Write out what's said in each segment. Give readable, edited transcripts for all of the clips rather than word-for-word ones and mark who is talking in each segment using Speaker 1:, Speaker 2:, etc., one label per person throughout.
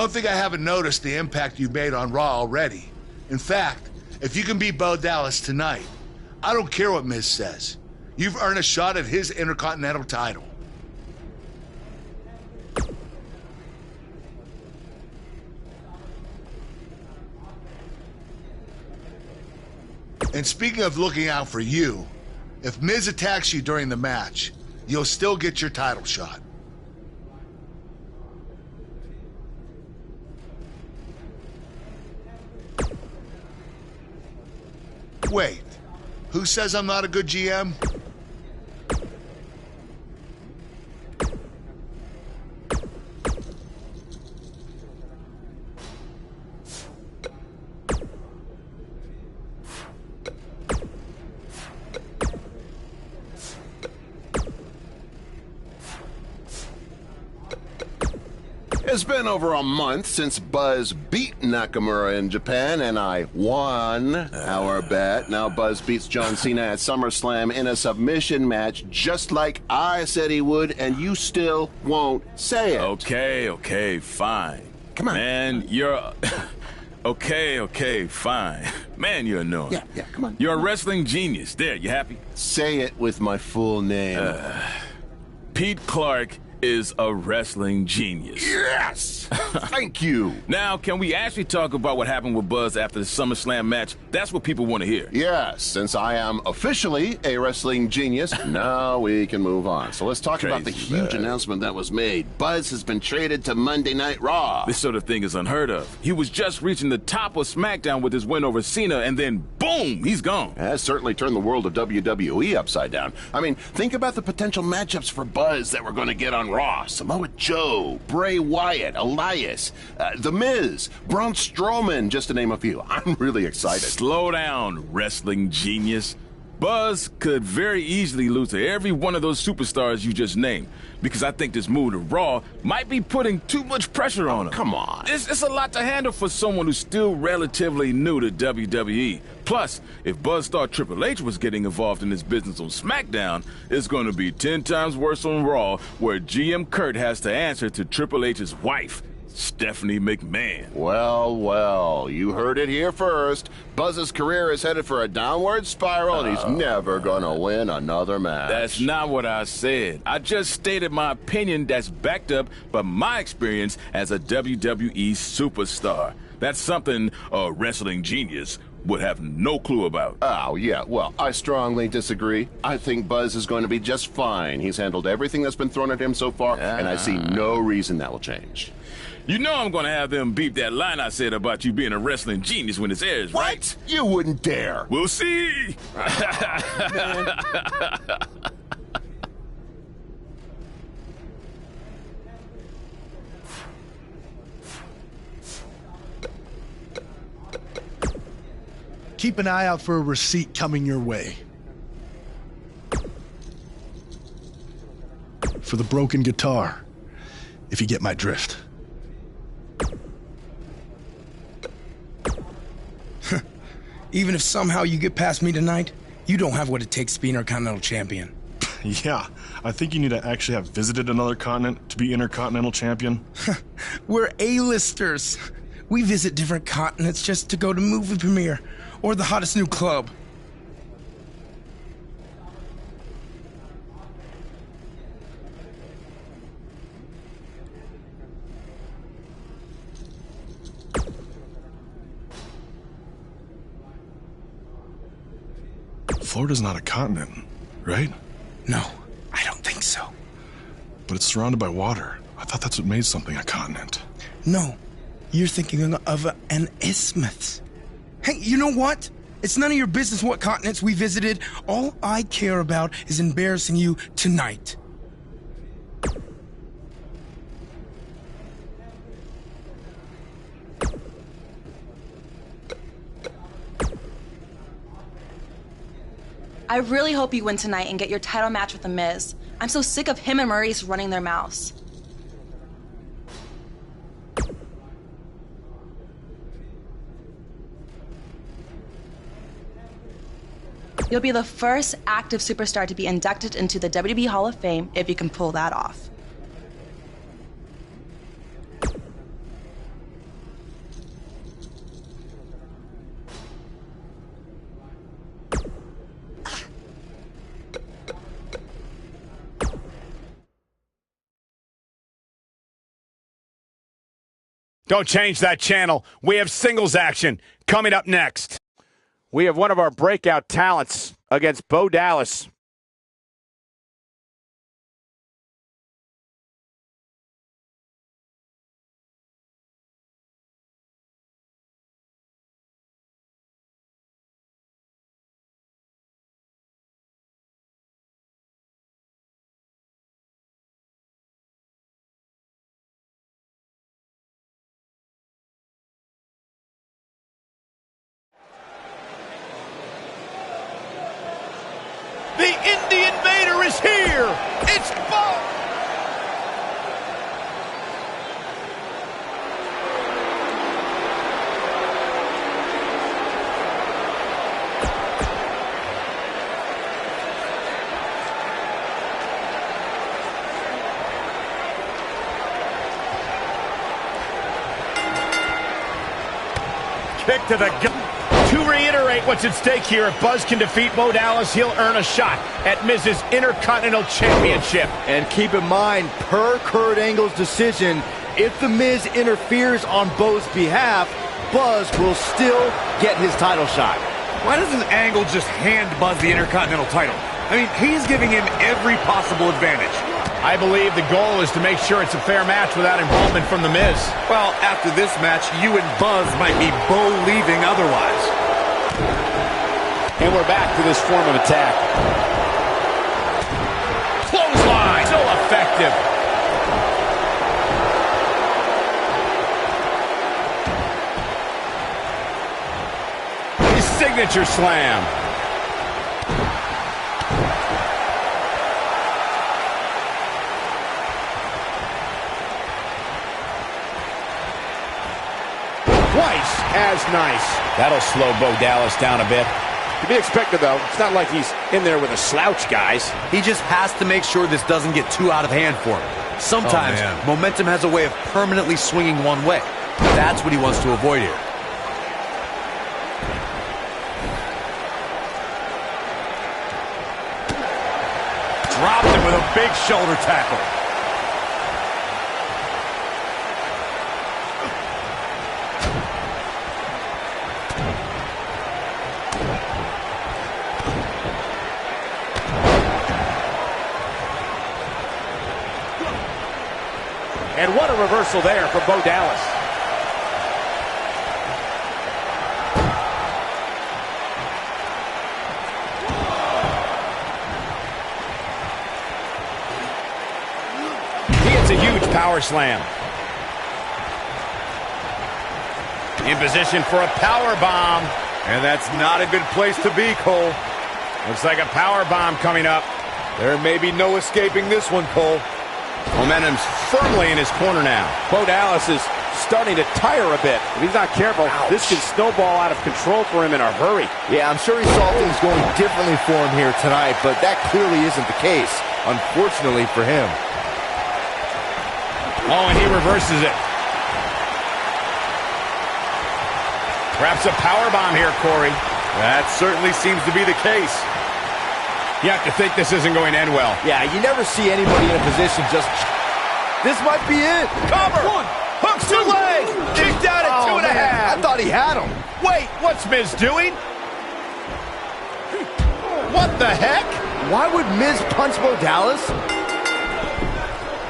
Speaker 1: Don't think I haven't noticed the impact you've made on Raw already. In fact, if you can beat Bo Dallas tonight, I don't care what Miz says. You've earned a shot at his Intercontinental title. And speaking of looking out for you, if Miz attacks you during the match, you'll still get your title shot. Wait, who says I'm not a good GM?
Speaker 2: It's been over a month since Buzz beat Nakamura in Japan, and I won our bet. Now Buzz beats John Cena at SummerSlam in a submission match, just like I said he would, and you still won't say it.
Speaker 3: Okay, fine.
Speaker 2: Come on.
Speaker 3: Man, you're... Okay, fine. Man, you're annoying.
Speaker 2: Yeah, come on.
Speaker 3: You're a wrestling genius. There, you happy?
Speaker 2: Say it with my full name.
Speaker 3: Pete Clark is a wrestling genius.
Speaker 2: Yes! Thank you.
Speaker 3: Now, can we actually talk about what happened with Buzz after the SummerSlam match? That's what people want to hear.
Speaker 2: Yes, since I am officially a wrestling genius, now we can move on. So let's talk about the huge announcement that was made. Buzz has been traded to Monday Night Raw.
Speaker 3: This sort of thing is unheard of. He was just reaching the top of SmackDown with his win over Cena, and then boom, he's gone.
Speaker 2: Has certainly turned the world of WWE upside down. I mean, think about the potential matchups for Buzz that we're going to get on Raw. Samoa Joe, Bray Wyatt, Elias, The Miz, Braun Strowman, just to name a few. I'm really excited.
Speaker 3: Slow down, wrestling genius. Buzz could very easily lose to every one of those superstars you just named, because I think this move to Raw might be putting too much pressure on him.
Speaker 2: Come on.
Speaker 3: It's a lot to handle for someone who's still relatively new to WWE. Plus, if Buzz thought Triple H was getting involved in this business on SmackDown, it's going to be 10 times worse on Raw, where GM Kurt has to answer to Triple H's wife, Stephanie McMahon.
Speaker 2: Well, you heard it here first. Buzz's career is headed for a downward spiral, and he's never gonna win another match.
Speaker 3: That's not what I said. I just stated my opinion that's backed up by my experience as a WWE superstar. That's something a wrestling genius would have no clue about.
Speaker 2: Oh, yeah, well, I strongly disagree. I think Buzz is going to be just fine. He's handled everything that's been thrown at him so far, and I see no reason that will change.
Speaker 3: You know I'm gonna have them beep that line I said about you being a wrestling genius when it airs, right?
Speaker 2: What? You wouldn't dare.
Speaker 3: We'll see.
Speaker 4: Keep an eye out for a receipt coming your way. For the broken guitar, if you get my drift.
Speaker 5: Even if somehow you get past me tonight, you don't have what it takes to be Intercontinental Champion.
Speaker 6: Yeah, I think you need to actually have visited another continent to be Intercontinental Champion.
Speaker 5: We're A-listers. We visit different continents just to go to movie premiere or the hottest new club.
Speaker 6: Florida's not a continent, right?
Speaker 5: No, I don't think so.
Speaker 6: But it's surrounded by water. I thought that's what made something a continent.
Speaker 5: No, you're thinking of an isthmus. Hey, you know what? It's none of your business what continents we visited. All I care about is embarrassing you tonight.
Speaker 7: I really hope you win tonight and get your title match with The Miz. I'm so sick of him and Maurice running their mouths. You'll be the first active superstar to be inducted into the WWE Hall of Fame if you can pull that off.
Speaker 8: Don't change that channel. We have singles action coming up next.
Speaker 9: We have one of our breakout talents against Bo Dallas.
Speaker 8: The Indie Invader is here! It's Bo! Kick to the gut. To reiterate what's at stake here, if Buzz can defeat Bo Dallas, he'll earn a shot at Miz's Intercontinental Championship.
Speaker 10: And keep in mind, per Kurt Angle's decision, if The Miz interferes on Bo's behalf, Buzz will still get his title shot.
Speaker 11: Why doesn't Angle just hand Buzz the Intercontinental title? I mean, he's giving him every possible advantage.
Speaker 8: I believe the goal is to make sure it's a fair match without involvement from The Miz.
Speaker 11: Well, after this match, you and Buzz might be Bo leaving otherwise.
Speaker 9: And we're back to this form of attack.
Speaker 8: Clothesline! So effective. His signature slam. Twice as nice. That'll slow Bo Dallas down a bit.
Speaker 9: To be expected, though. It's not like he's in there with a slouch, guys.
Speaker 10: He just has to make sure this doesn't get too out of hand for him. Sometimes momentum has a way of permanently swinging one way. That's what he wants to avoid here.
Speaker 11: Dropped him with a big shoulder tackle.
Speaker 9: And what a reversal there for Bo Dallas.
Speaker 8: He hits a huge power slam. In position for a power bomb.
Speaker 11: And that's not a good place to be, Cole.
Speaker 8: Looks like a power bomb coming up.
Speaker 11: There may be no escaping this one, Cole.
Speaker 8: Momentum's firmly in his corner now.
Speaker 9: Bo Dallas is starting to tire a bit. If he's not careful, this can snowball out of control for him in a hurry.
Speaker 10: Yeah, I'm sure he saw things going differently for him here tonight, but that clearly isn't the case, unfortunately for him.
Speaker 8: Oh, and he reverses it. Perhaps a powerbomb here, Corey.
Speaker 11: That certainly seems to be the case.
Speaker 8: You have to think this isn't going to end well.
Speaker 10: Yeah, you never see anybody in a position just... This might be it.
Speaker 8: Cover!
Speaker 10: One,
Speaker 8: hooks to leg! Kicked out at 2.5.
Speaker 10: I thought he had him.
Speaker 8: Wait, what's Miz doing? What the heck?
Speaker 10: Why would Miz punch Bo Dallas?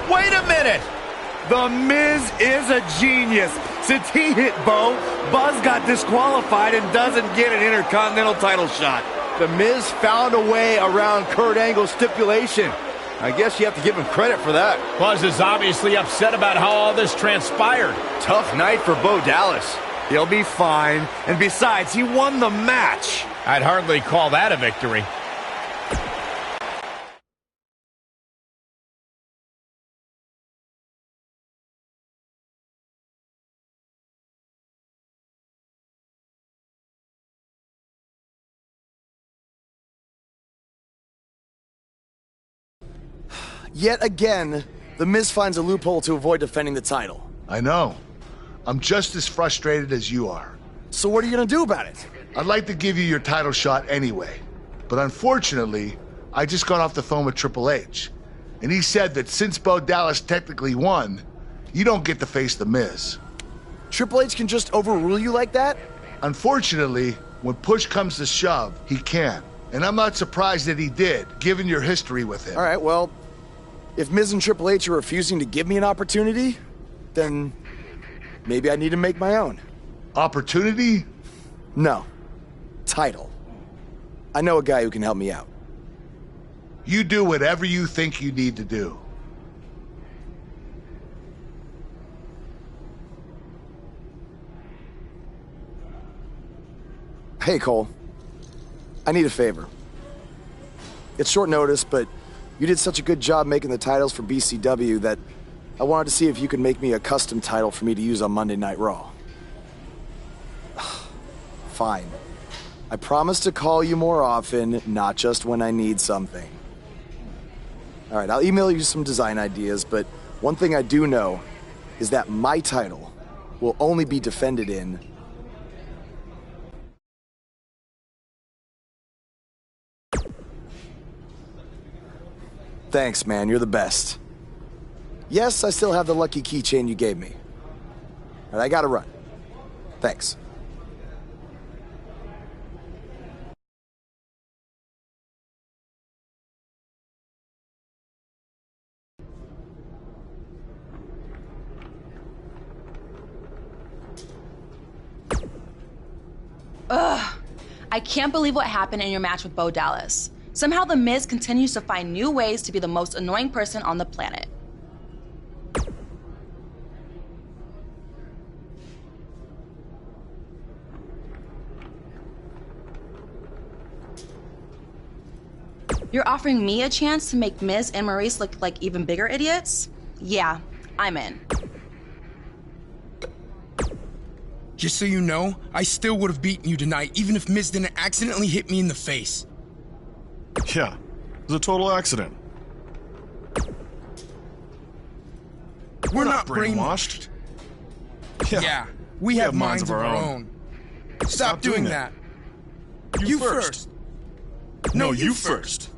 Speaker 8: Wait a minute!
Speaker 11: The Miz is a genius. Since he hit Bo, Buzz got disqualified and doesn't get an Intercontinental title shot.
Speaker 10: The Miz found a way around Kurt Angle's stipulation. I guess you have to give him credit for that.
Speaker 8: Buzz is obviously upset about how all this transpired.
Speaker 10: Tough night for Bo Dallas.
Speaker 11: He'll be fine. And besides, he won the match.
Speaker 8: I'd hardly call that a victory.
Speaker 5: Yet again, The Miz finds a loophole to avoid defending the title.
Speaker 1: I know. I'm just as frustrated as you are.
Speaker 5: So what are you gonna do about it?
Speaker 1: I'd like to give you your title shot anyway. But unfortunately, I just got off the phone with Triple H. And he said that since Bo Dallas technically won, you don't get to face The Miz.
Speaker 10: Triple H can just overrule you like that?
Speaker 1: Unfortunately, when push comes to shove, he can. And I'm not surprised that he did, given your history with him.
Speaker 5: All right, well, if Miz and Triple H are refusing to give me an opportunity, then maybe I need to make my own.
Speaker 1: Opportunity?
Speaker 5: No. Title. I know a guy who can help me out.
Speaker 1: You do whatever you think you need to do.
Speaker 5: Hey, Cole. I need a favor. It's short notice, but you did such a good job making the titles for BCW that I wanted to see if you could make me a custom title for me to use on Monday Night Raw. Fine. I promise to call you more often, not just when I need something. All right, I'll email you some design ideas, but one thing I do know is that my title will only be defended in Thanks, man. You're the best. Yes, I still have the lucky keychain you gave me. All right, I gotta run. Thanks.
Speaker 7: Ugh. I can't believe what happened in your match with Bo Dallas. Somehow The Miz continues to find new ways to be the most annoying person on the planet. You're offering me a chance to make Miz and Maurice look like even bigger idiots? Yeah, I'm in.
Speaker 5: Just so you know, I still would have beaten you tonight, even if Miz didn't accidentally hit me in the face.
Speaker 6: Yeah, it was a total accident.
Speaker 5: We're not brainwashed. Yeah, we have minds of our own. Stop doing that. You first.
Speaker 6: No, you first.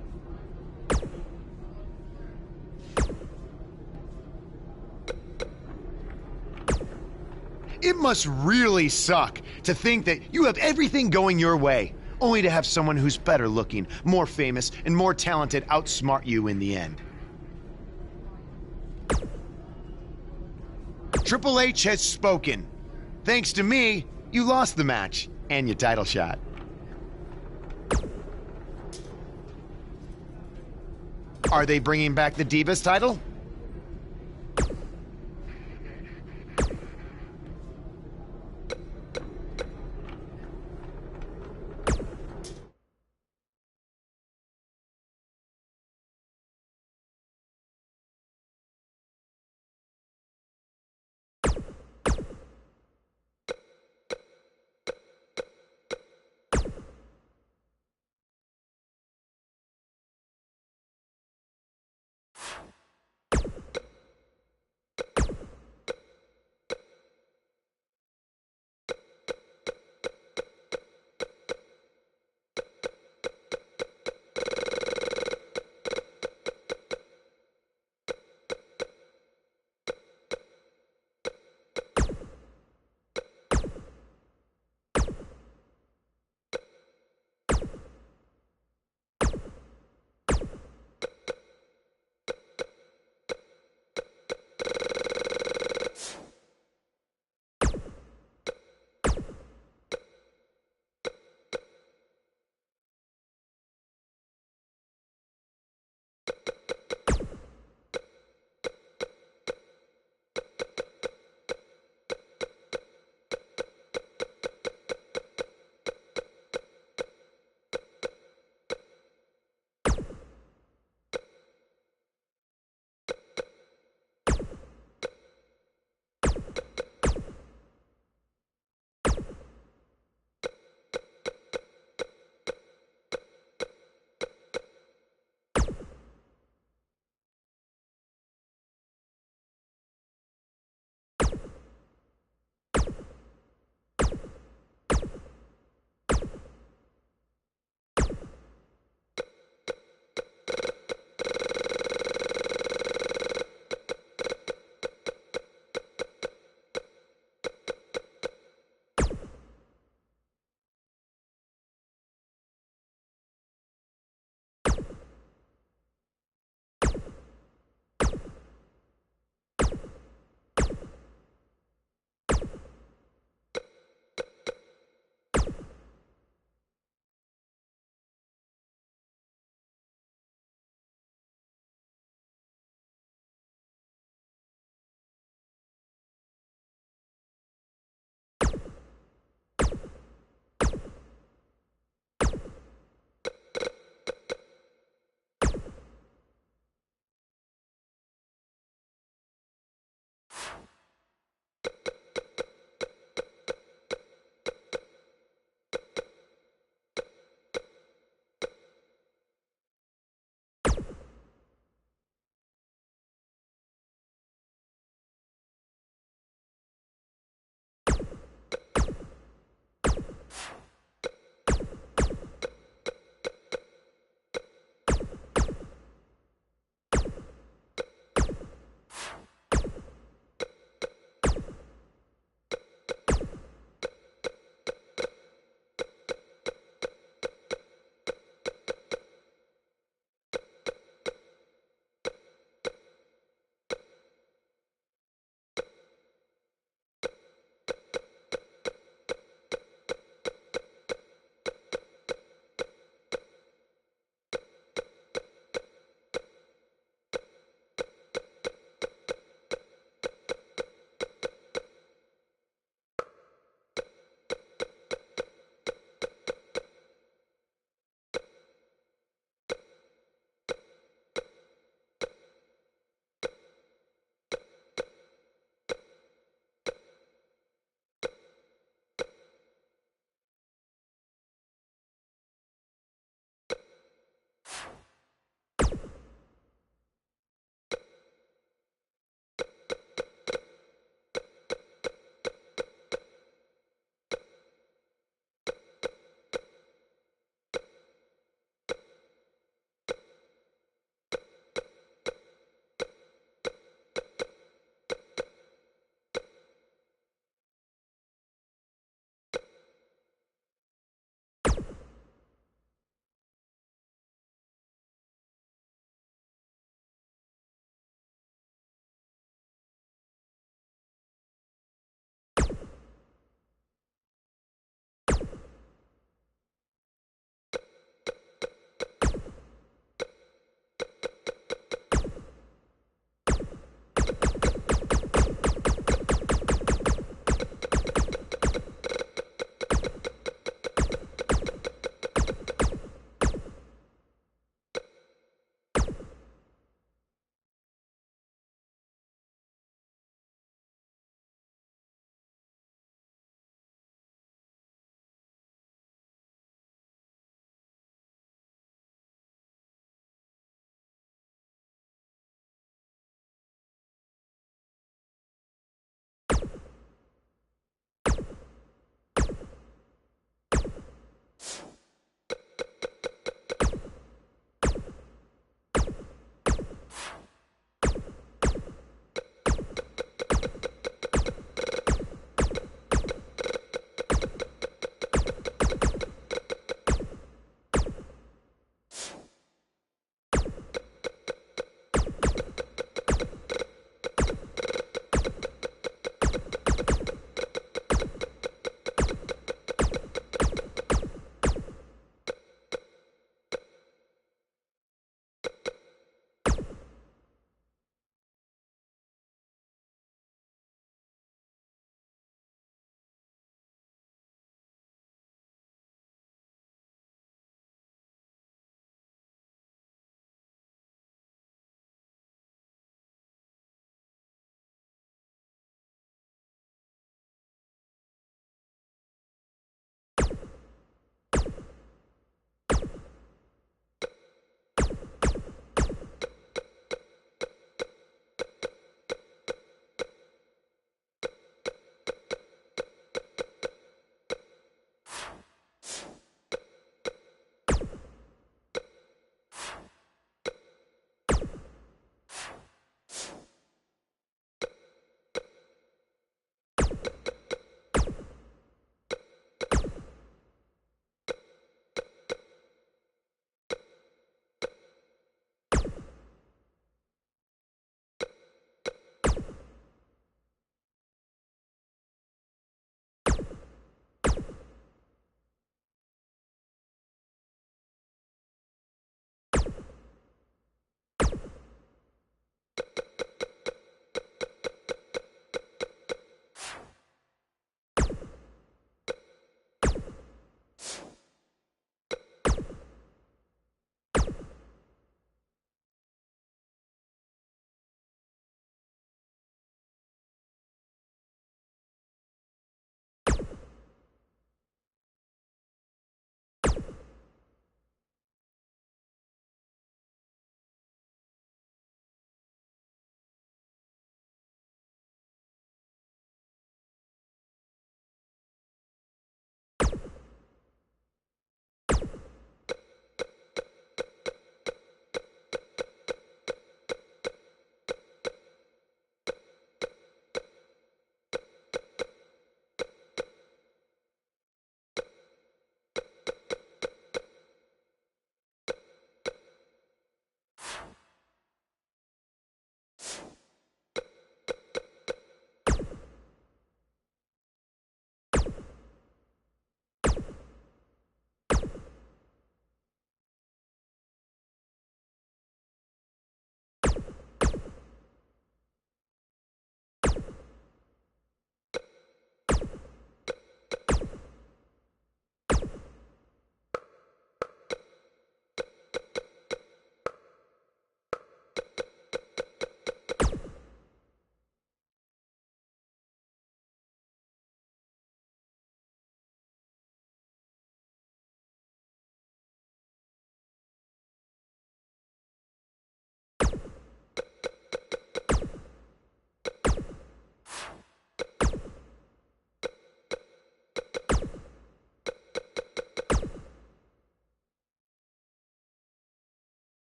Speaker 12: It must really suck to think that you have everything going your way, only to have someone who's better looking, more famous, and more talented outsmart you in the end. Triple H has spoken. Thanks to me, you lost the match and your title shot. Are they bringing back the Divas title?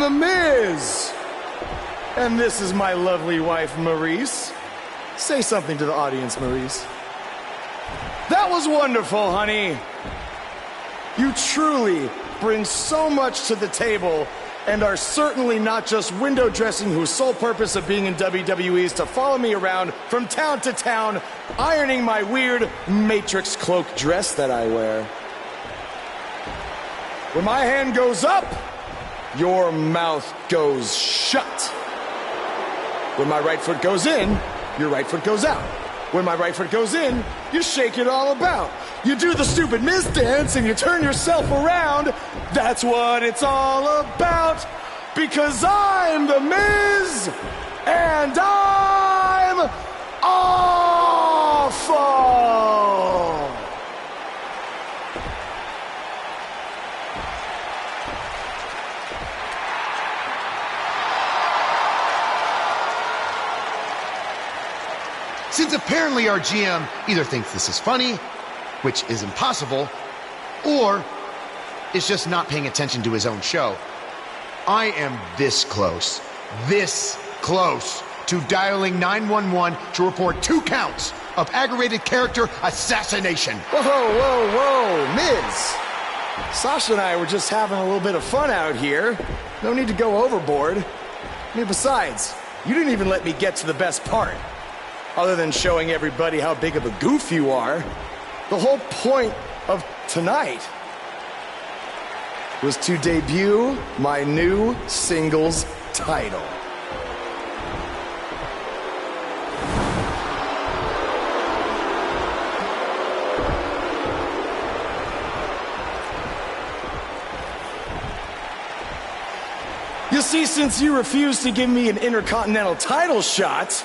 Speaker 5: The Miz. And this is my lovely wife, Maurice. Say something to the audience, Maurice. That was wonderful, honey. You truly bring so much to the table and are certainly not just window dressing whose sole purpose of being in WWE is to follow me around from town to town, ironing my weird Matrix cloak dress that I wear. When my hand goes up, your mouth goes shut. When my right foot goes in, your right foot goes out. When my right foot goes in, you shake it all about. You do the stupid Miz dance and you turn yourself around. That's what it's all about. Because I'm the Miz and I'm awful.
Speaker 12: Since apparently our GM either thinks this is funny, which is impossible, or is just not paying attention to his own show, I am this close to dialing 911 to report 2 counts of aggravated character assassination.
Speaker 5: Whoa, Miz. Sasha and I were just having a little bit of fun out here. No need to go overboard. I mean, besides, you didn't even let me get to the best part. Other than showing everybody how big of a goof you are, the whole point of tonight was to debut my new singles title. You see, since you refused to give me an Intercontinental title shot,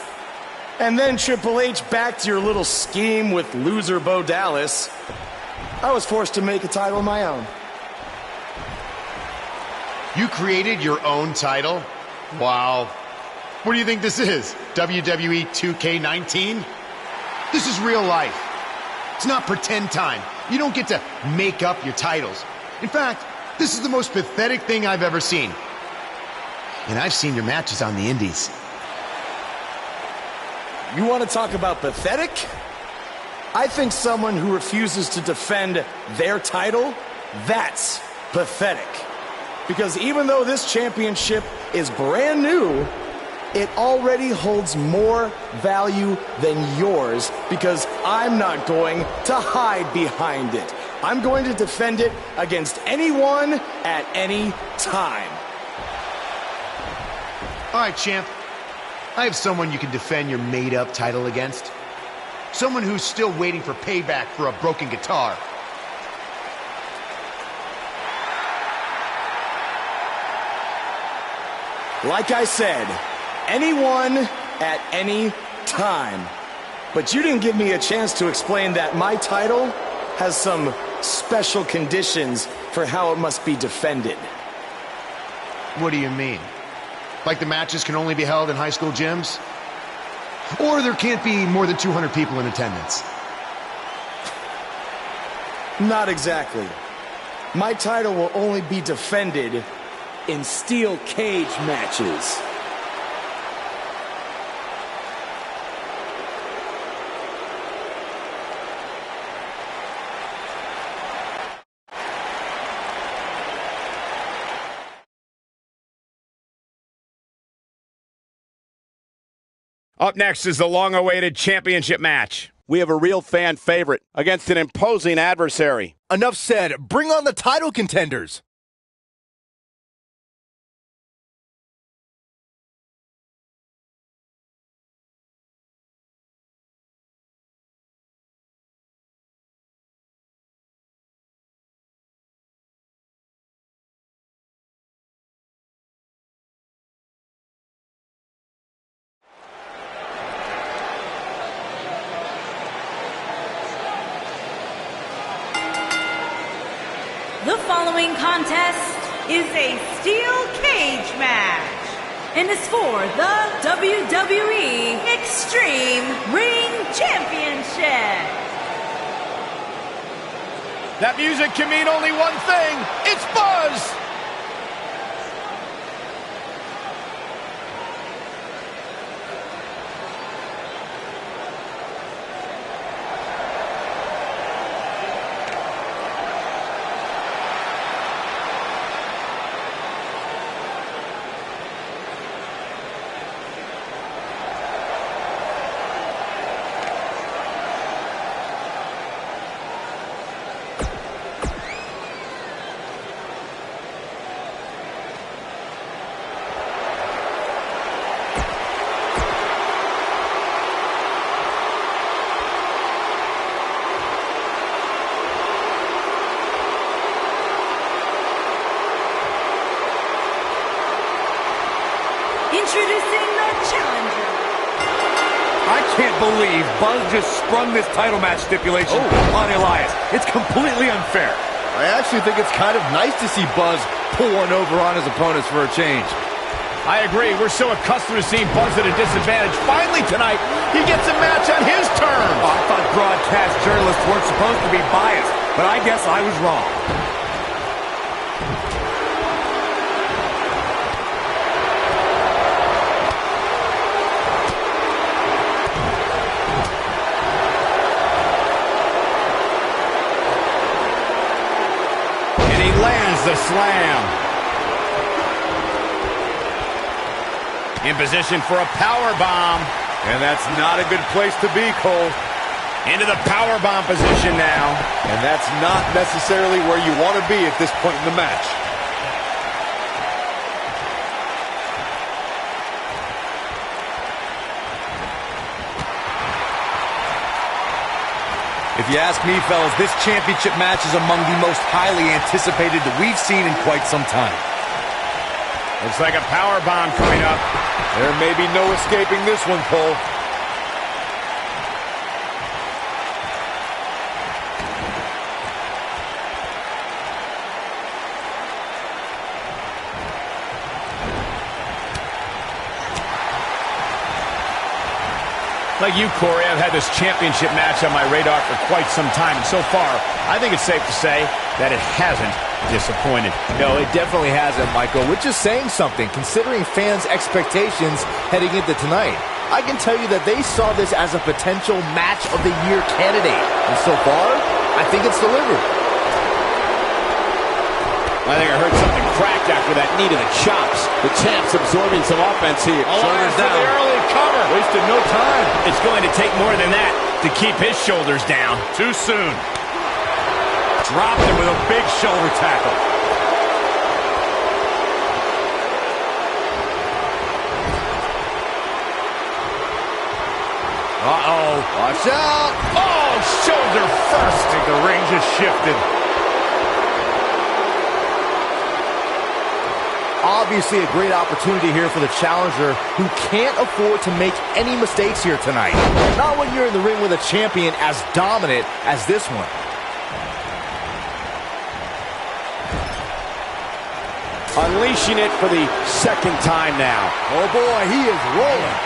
Speaker 5: and then Triple H backed your little scheme with loser Bo Dallas, I was forced to make a title of my own.
Speaker 12: You created your own title? Wow. What do you think this is? WWE2K19? This is real life. It's not pretend time. You don't get to make up your titles. In fact, this is the most pathetic thing I've ever seen. And I've seen your matches on the indies.
Speaker 5: You want to talk about pathetic? I think someone who refuses to defend their title, that's pathetic. Because even though this championship is brand new, it already holds more value than yours because I'm not going to hide behind it. I'm going to defend it against anyone at any time.
Speaker 12: All right, champ. I have someone you can defend your made-up title against. Someone who's still waiting for payback for a broken guitar.
Speaker 5: Like I said, anyone at any time. But you didn't give me a chance to explain that my title has some special conditions for how it must be defended.
Speaker 12: What do you mean? Like the matches can only be held in high school gyms? Or there can't be more than 200 people in attendance?
Speaker 5: Not exactly. My title will only be defended in steel cage matches.
Speaker 8: Up next is the long-awaited championship match.
Speaker 9: We have a real fan favorite against an imposing adversary.
Speaker 10: Enough said. Bring on the title contenders.
Speaker 13: The following contest is a steel cage match and is for the WWE Extreme Ring Championship.
Speaker 8: That music can mean only one thing. It's Buzz!
Speaker 13: Introducing the challenger.
Speaker 11: I can't believe Buzz just sprung this title match stipulation on Elias. It's completely unfair.
Speaker 10: I actually think it's kind of nice to see Buzz pull one over on his opponents for a change.
Speaker 8: I agree. We're so accustomed to seeing Buzz at a disadvantage. Finally tonight, he gets a match on his terms.
Speaker 11: I thought broadcast journalists weren't supposed to be biased, but I guess I was wrong.
Speaker 8: Lands the slam. In position for a power bomb.
Speaker 11: And that's not a good place to be, Cole.
Speaker 8: Into the power bomb position now.
Speaker 10: And that's not necessarily where you want to be at this point in the match.
Speaker 11: If you ask me, fellas, this championship match is among the most highly anticipated that we've seen in quite some time.
Speaker 8: Looks like a power bomb coming up.
Speaker 10: There may be no escaping this one, Cole.
Speaker 8: Like you, Corey, I've had this championship match on my radar for quite some time, and so far, I think it's safe to say that it hasn't disappointed.
Speaker 14: No, it definitely hasn't, Michael, which is saying something, considering fans' expectations heading into tonight. I can tell you that they saw this as a potential match of the year candidate, and so far, I think it's delivered.
Speaker 9: I think I heard something cracked after that knee to the chops. The champ's absorbing some offense here.
Speaker 8: Shoulders down. The early cover.
Speaker 10: Wasted no time.
Speaker 8: It's going to take more than that to keep his shoulders down.
Speaker 11: Too soon. Dropped him with a big shoulder tackle.
Speaker 10: Uh-oh. Watch out.
Speaker 8: Oh, shoulder first.
Speaker 11: I think the ring just shifted.
Speaker 14: Obviously a great opportunity here for the challenger, who can't afford to make any mistakes here tonight. Not when you're in the ring with a champion as dominant as this one.
Speaker 9: Unleashing it for the second time now.
Speaker 10: Oh boy, he is rolling.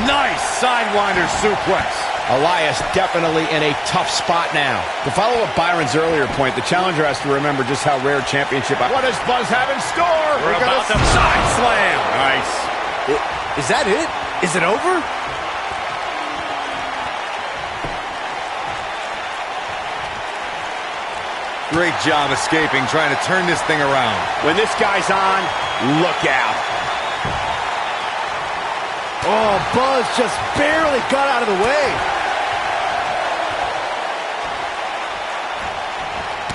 Speaker 11: Nice sidewinder suplex.
Speaker 8: Elias definitely in a tough spot now. To follow up Byron's earlier point, the challenger has to remember just how rare championship. What does Buzz have in store?
Speaker 11: We're about to side slam. Nice.
Speaker 14: Is that it? Is it over?
Speaker 11: Great job escaping, trying to turn this thing around.
Speaker 8: When this guy's on, look out.
Speaker 14: Oh, Buzz just barely got out of the way.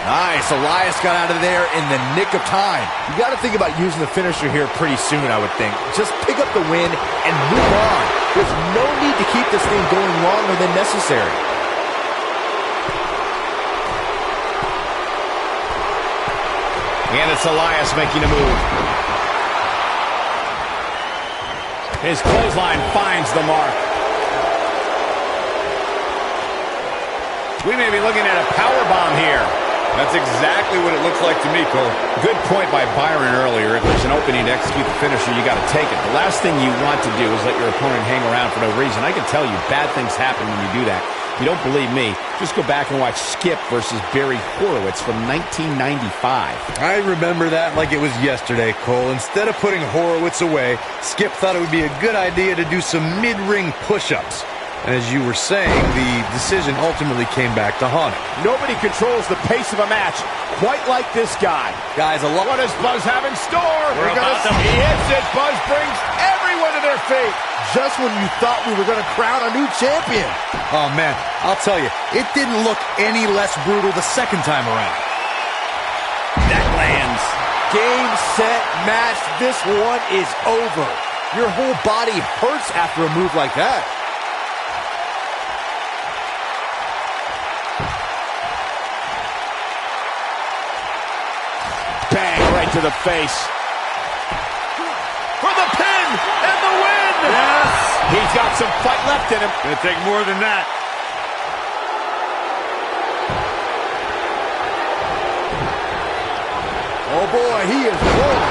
Speaker 14: Nice. Elias got out of there in the nick of time. You got to think about using the finisher here pretty soon, I would think. Just pick up the win and move on. There's no need to keep this thing going longer than necessary.
Speaker 8: And it's Elias making a move. His clothesline finds the mark. We may be looking at a powerbomb here.
Speaker 11: That's exactly what it looks like to me, Cole.
Speaker 8: Good point by Byron earlier. If there's an opening to execute the finisher, you got to take it. The last thing you want to do is let your opponent hang around for no reason. I can tell you bad things happen when you do that. If you don't believe me, just go back and watch Skip versus Barry Horowitz from 1995.
Speaker 11: I remember that like it was yesterday, Cole. Instead of putting Horowitz away, Skip thought it would be a good idea to do some mid-ring push-ups. And as you were saying, the decision ultimately came back to haunt him.
Speaker 9: Nobody controls the pace of a match quite like this guy.
Speaker 11: Guys,
Speaker 8: what does Buzz have in store? We're about to... He hits it. Buzz brings everyone to their feet.
Speaker 14: Just when you thought we were going to crown a new champion.
Speaker 11: Oh, man, I'll tell you, it didn't look any less brutal the second time around.
Speaker 8: That lands.
Speaker 14: Game, set, match. This one is over. Your whole body hurts after a move like that.
Speaker 8: Bang, right
Speaker 9: to the face. For the pin and the win!
Speaker 10: Yes!
Speaker 9: He's got some fight left in him.
Speaker 10: Gonna take more than that. Oh boy, he is rolling.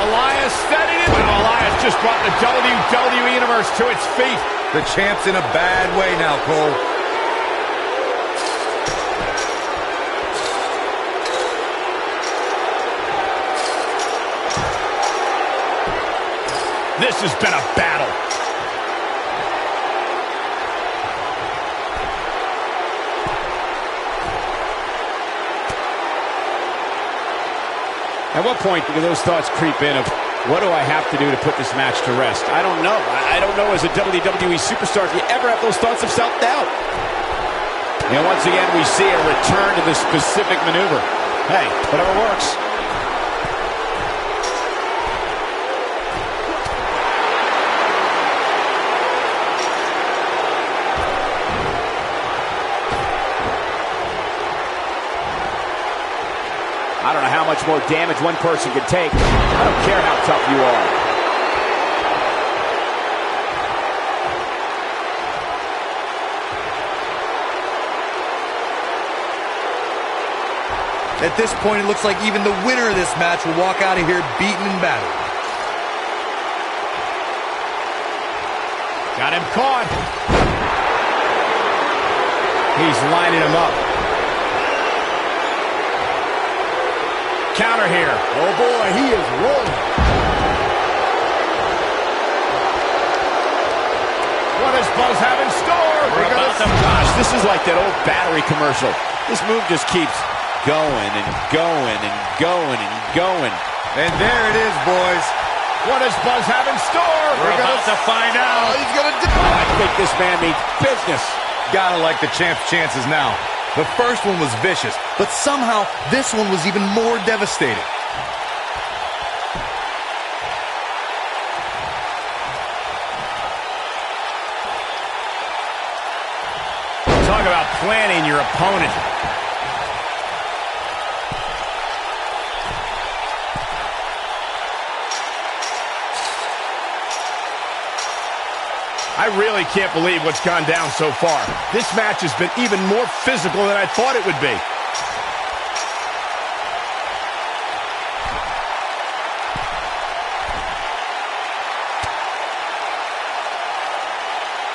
Speaker 9: Elias steadied it. Well, Elias just brought the WWE Universe to its feet.
Speaker 11: The champ's in a bad way now, Cole.
Speaker 9: This has been a battle. At what point do those thoughts creep in of, what do I have to do to put this match to rest? I don't know. I don't know as a WWE superstar if you ever have those thoughts of self-doubt. And once again, we see a return to this specific maneuver. Hey, whatever works. I don't know how much more damage one person can take. I don't care how tough you are.
Speaker 11: At this point, it looks like even the winner of this match will walk out of here beaten and battered.
Speaker 9: Got him caught. He's lining him up. Counter here.
Speaker 10: Oh boy, he is rolling.
Speaker 9: What does Buzz have in store? Gosh, this is like that old battery commercial. This move just keeps going and going and going and going.
Speaker 11: And there it is, boys.
Speaker 9: What does Buzz have in store?
Speaker 11: We're about to find out.
Speaker 9: He's gonna do. I think this man means business.
Speaker 11: Gotta like the champ's chances now. The first one was vicious, but somehow this one was even more devastating.
Speaker 9: Talk about planning your opponent. I really can't believe what's gone down so far. This match has been even more physical than I thought it would be.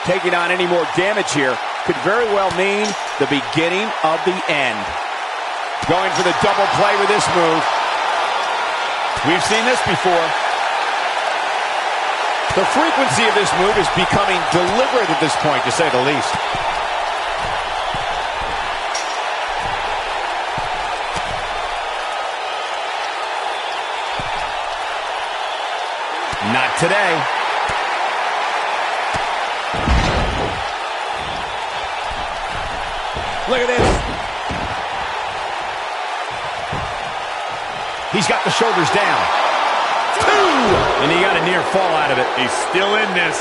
Speaker 9: Taking on any more damage here could very well mean the beginning of the end. Going for the double play with this move. We've seen this before. The frequency of this move is becoming deliberate at this point, to say the least. Not today. Look at this. He's got the shoulders down. And he got a near fall out of it. He's still in this.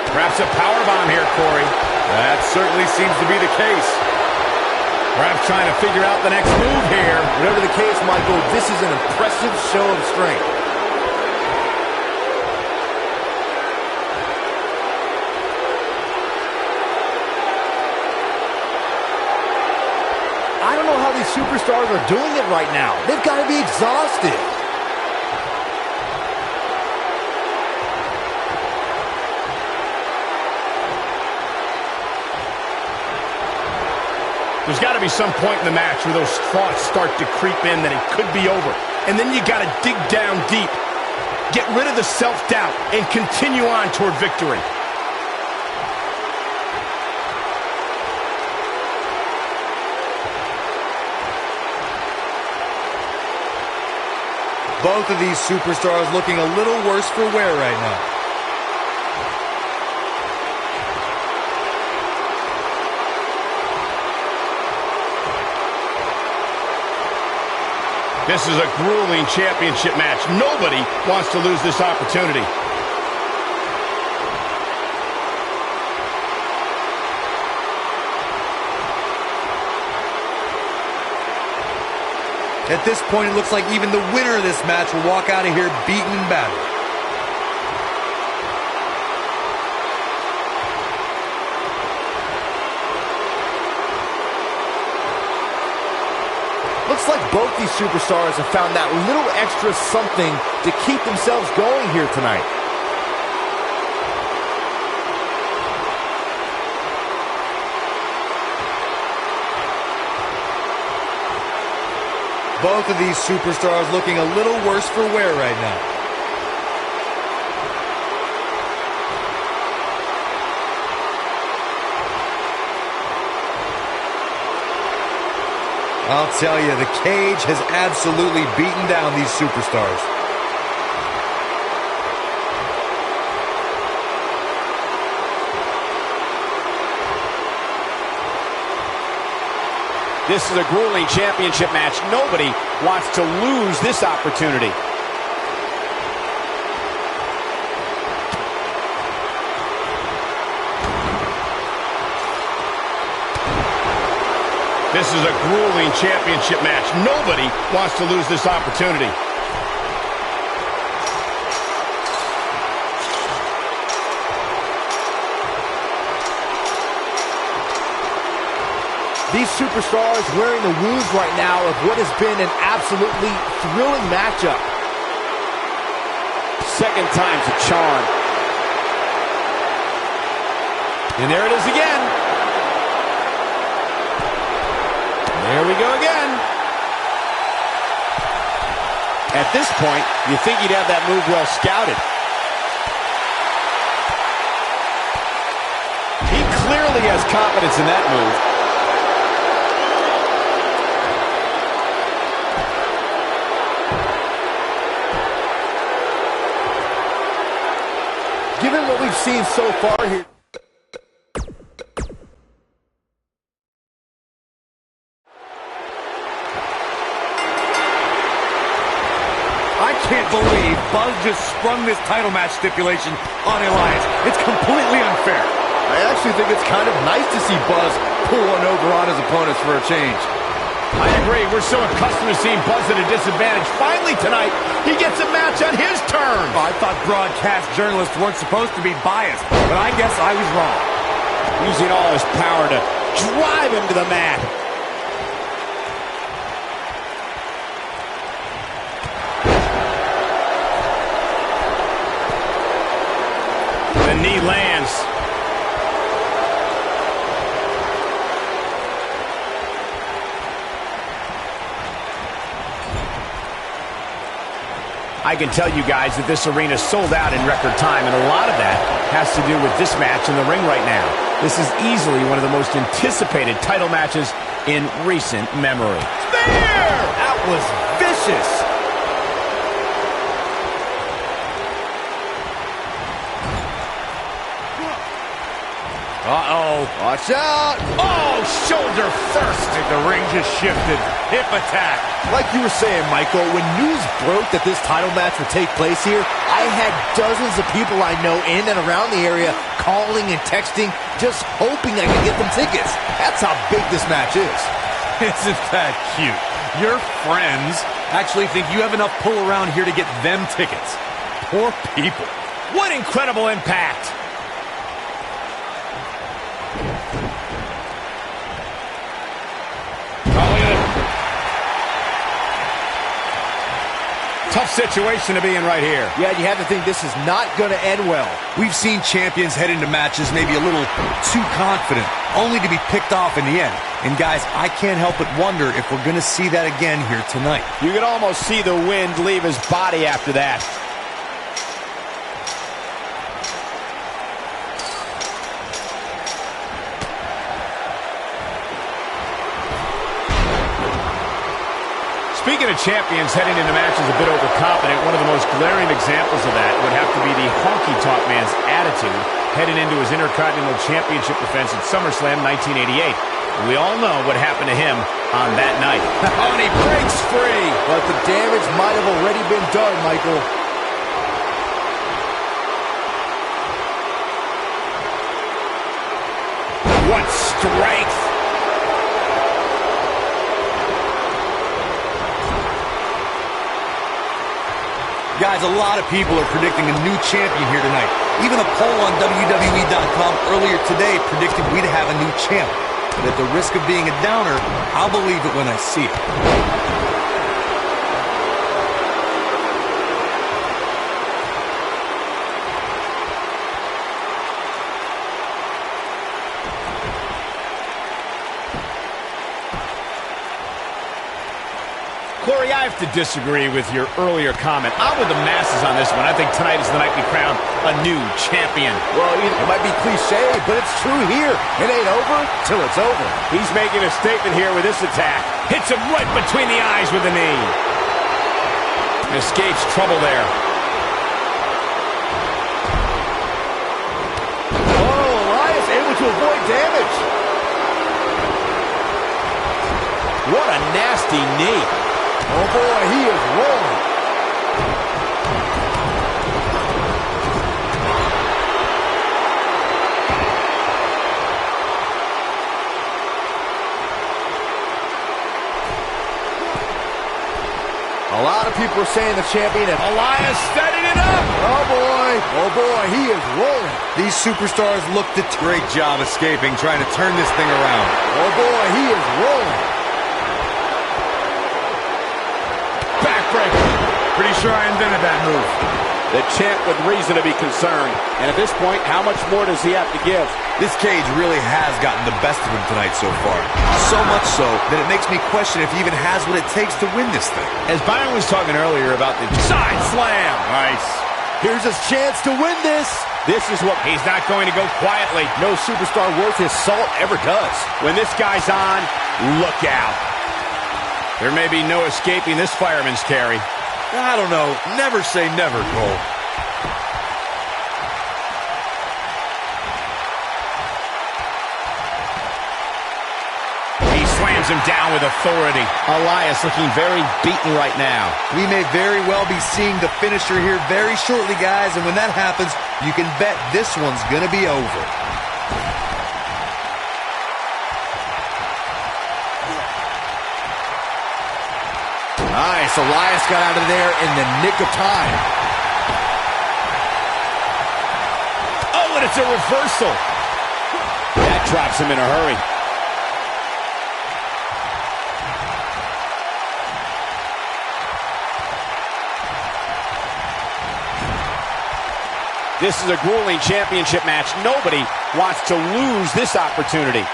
Speaker 9: Perhaps a powerbomb here, Corey.
Speaker 11: That certainly seems to be the case.
Speaker 9: Perhaps trying to figure out the next move here.
Speaker 14: Whatever the case, Michael, this is an impressive show of strength. I don't know how these superstars are doing it right now. They've got to be exhausted.
Speaker 9: There's got to be some point in the match where those thoughts start to creep in that it could be over. And then you got to dig down deep. Get rid of the self-doubt and continue on toward victory.
Speaker 11: Both of these superstars looking a little worse for wear right now.
Speaker 9: This is a grueling championship match. Nobody wants to lose this opportunity.
Speaker 11: At this point, it looks like even the winner of this match will walk out of here beaten and battered.
Speaker 14: Looks like both these superstars have found that little extra something to keep themselves going here tonight.
Speaker 11: Both of these superstars looking a little worse for wear right now. I'll tell you, the cage has absolutely beaten down these superstars.
Speaker 9: This is a grueling championship match. Nobody wants to lose this opportunity. This is a grueling championship match. Nobody wants to lose this opportunity.
Speaker 14: These superstars wearing the wounds right now of what has been an absolutely thrilling matchup.
Speaker 9: Second time's a charm. And there it is again. There we go again. At this point, you think you'd have that move well scouted. He clearly has confidence in that move.
Speaker 14: Given what we've seen so far here.
Speaker 15: I can't believe Buzz just sprung this title match stipulation on Elias. It's completely unfair.
Speaker 10: I actually think it's kind of nice to see Buzz pull one over on his opponents for a change.
Speaker 9: I agree. We're so accustomed to seeing Buzz at a disadvantage. Finally tonight, he gets a match on his terms.
Speaker 15: I thought broadcast journalists weren't supposed to be biased, but I guess I was wrong.
Speaker 9: Using all his power to drive him to the mat. The knee lands. I can tell you guys that this arena sold out in record time, and a lot of that has to do with this match in the ring right now. This is easily one of the most anticipated title matches in recent memory.
Speaker 15: Spear! That was vicious.
Speaker 10: Uh-oh. Watch out.
Speaker 15: Oh, shoulder first. The ring just shifted. Hip attack.
Speaker 14: Like you were saying, Michael, when news broke that this title match would take place here, I had dozens of people I know in and around the area calling and texting, just hoping I could get them tickets. That's how big this match is.
Speaker 15: Isn't that cute? Your friends actually think you have enough pull around here to get them tickets. Poor people.
Speaker 9: What incredible impact. Tough situation to be in right here.
Speaker 14: Yeah, you have to think this is not going to end well.
Speaker 11: We've seen champions head into matches maybe a little too confident, only to be picked off in the end. And guys, I can't help but wonder if we're going to see that again here tonight.
Speaker 9: You can almost see the wind leave his body after that. Speaking of champions heading into matches a bit overconfident, one of the most glaring examples of that would have to be the honky-tonk man's attitude heading into his Intercontinental Championship defense at SummerSlam 1988. We all know what happened to him on that night.
Speaker 14: Oh, and he breaks free. But the damage might have already been done, Michael.
Speaker 9: What strength!
Speaker 11: Guys, a lot of people are predicting a new champion here tonight. Even a poll on WWE.com earlier today predicted we'd have a new champ. But at the risk of being a downer, I'll believe it when I see it.
Speaker 9: Corey, I have to disagree with your earlier comment. I'm with the masses on this one. I think tonight is the night we crown a new champion.
Speaker 14: Well, it might be cliche, but it's true here. It ain't over till it's over.
Speaker 9: He's making a statement here with this attack. Hits him right between the eyes with the knee. Escapes trouble there.
Speaker 14: Oh, Elias able to avoid damage. What a nasty knee. Oh, boy, he is rolling. A lot of people are saying the champion.
Speaker 9: Elias setting it up.
Speaker 14: Oh, boy, he is rolling.
Speaker 11: These superstars looked a great job escaping, trying to turn this thing around.
Speaker 14: Oh, boy, he is rolling.
Speaker 9: Backbreaker.
Speaker 15: Pretty sure I invented that move.
Speaker 9: The champ with reason to be concerned. And at this point, how much more does he have to give?
Speaker 11: This cage really has gotten the best of him tonight so far. So much so that it makes me question if he even has what it takes to win this thing.
Speaker 9: As Byron was talking earlier about the side slam.
Speaker 14: Nice. Here's his chance to win this.
Speaker 9: This is what he's not going to go quietly.
Speaker 14: No superstar worth his salt ever does.
Speaker 9: When this guy's on, look out. There may be no escaping this fireman's carry.
Speaker 11: I don't know. Never say never, Cole.
Speaker 9: He slams him down with authority. Elias looking very beaten right now.
Speaker 11: We may very well be seeing the finisher here very shortly, guys, and when that happens, you can bet this one's going to be over.
Speaker 14: Nice. Elias got out of there in the nick of time.
Speaker 9: Oh, and it's a reversal. That drops him in a hurry. This is a grueling championship match. Nobody wants to lose this opportunity.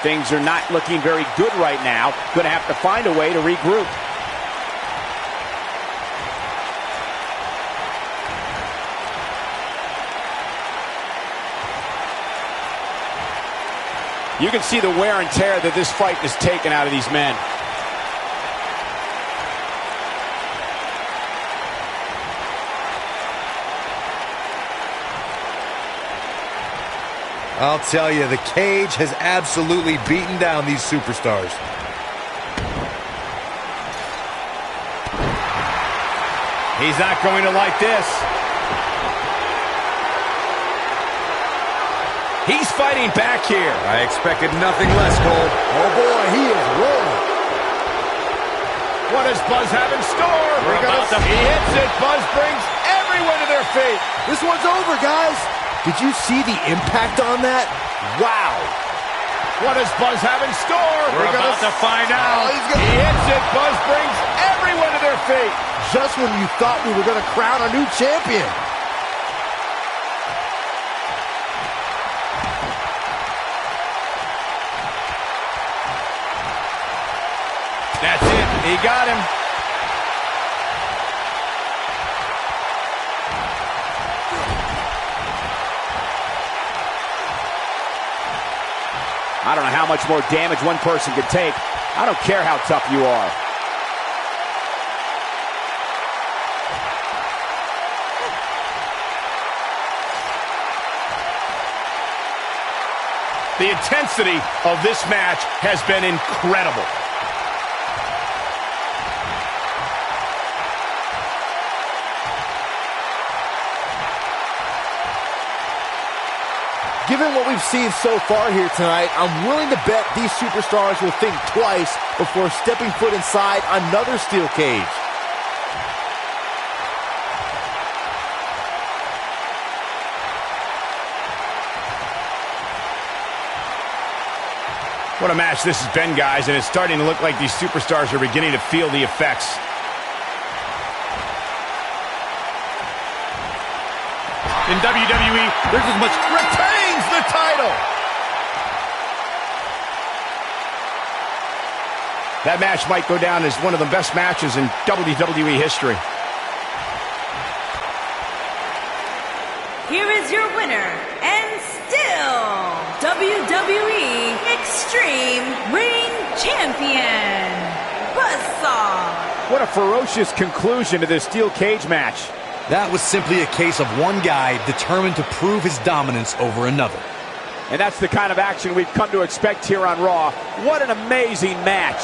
Speaker 9: Things are not looking very good right now. Going to have to find a way to regroup. You can see the wear and tear that this fight has taken out of these men.
Speaker 11: I'll tell you, the cage has absolutely beaten down these superstars.
Speaker 9: He's not going to like this. He's fighting back here.
Speaker 11: I expected nothing less, Cole.
Speaker 14: Oh, boy, he is rolling.
Speaker 9: What does Buzz have in store? He hits it. Buzz brings everyone to their feet.
Speaker 14: This one's over, guys. Did you see the impact on that? Wow.
Speaker 9: What does Buzz have in store? We're about to find out. He hits it. Buzz brings everyone to their feet.
Speaker 14: Just when you thought we were going to crown a new champion.
Speaker 9: That's it. He got him. I don't know how much more damage one person could take. I don't care how tough you are.
Speaker 8: The intensity of this match has been incredible.
Speaker 14: Given what we've seen so far here tonight, I'm willing to bet these superstars will think twice before stepping foot inside another steel cage.
Speaker 8: What a match this has been, guys, and it's starting to look like these superstars are beginning to feel the effects.
Speaker 15: In WWE, there's as much retains the title.
Speaker 8: That match might go down as one of the best matches in WWE history.
Speaker 13: Here is your winner, and still WWE Extreme Ring Champion, Buzzsaw.
Speaker 9: What a ferocious conclusion to this steel cage match.
Speaker 15: That was simply a case of one guy determined to prove his dominance over another.
Speaker 9: And that's the kind of action we've come to expect here on Raw. What an amazing match.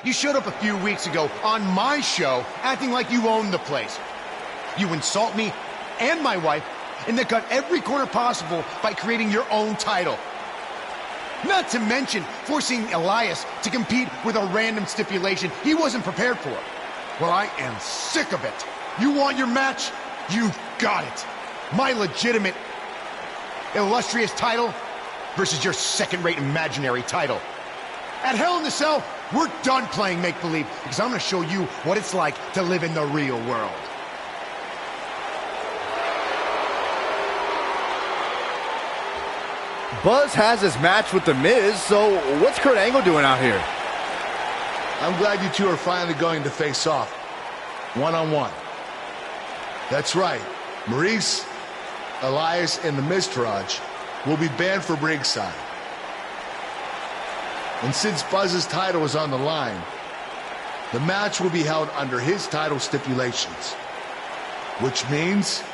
Speaker 12: You showed up a few weeks ago on my show acting like you owned the place. You insult me and my wife and then cut every corner possible by creating your own title. Not to mention forcing Elias to compete with a random stipulation he wasn't prepared for. Well, I am sick of it. You want your match? You've got it. My legitimate, illustrious title versus your second-rate imaginary title. At Hell in the Cell, we're done playing make-believe because I'm going to show you what it's like to live in the real world.
Speaker 10: Buzz has his match with The Miz, so what's Kurt Angle doing out here?
Speaker 1: I'm glad you two are finally going to face off, one-on-one. That's right, Maurice, Elias, and the Miztourage will be banned from ringside. And since Buzz's title is on the line, the match will be held under his title stipulations, which means...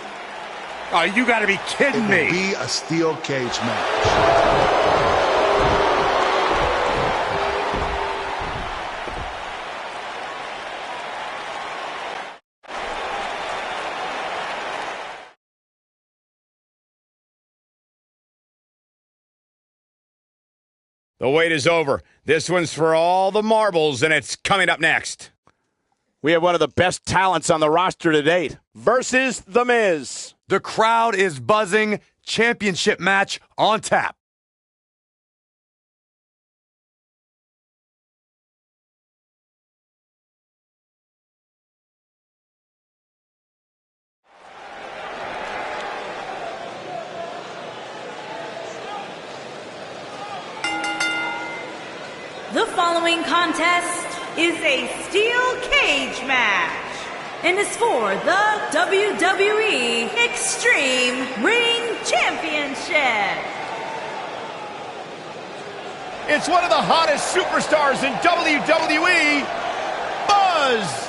Speaker 8: Oh, you gotta be kidding me.
Speaker 1: It will be a steel cage match.
Speaker 8: The wait is over. This one's for all the marbles, and it's coming up next.
Speaker 9: We have one of the best talents on the roster to date versus The Miz.
Speaker 15: The crowd is buzzing. Championship match on tap.
Speaker 13: The following contest is a steel cage match and is for the WWE Extreme Ring Championship.
Speaker 8: It's one of the hottest superstars in WWE, Buzz!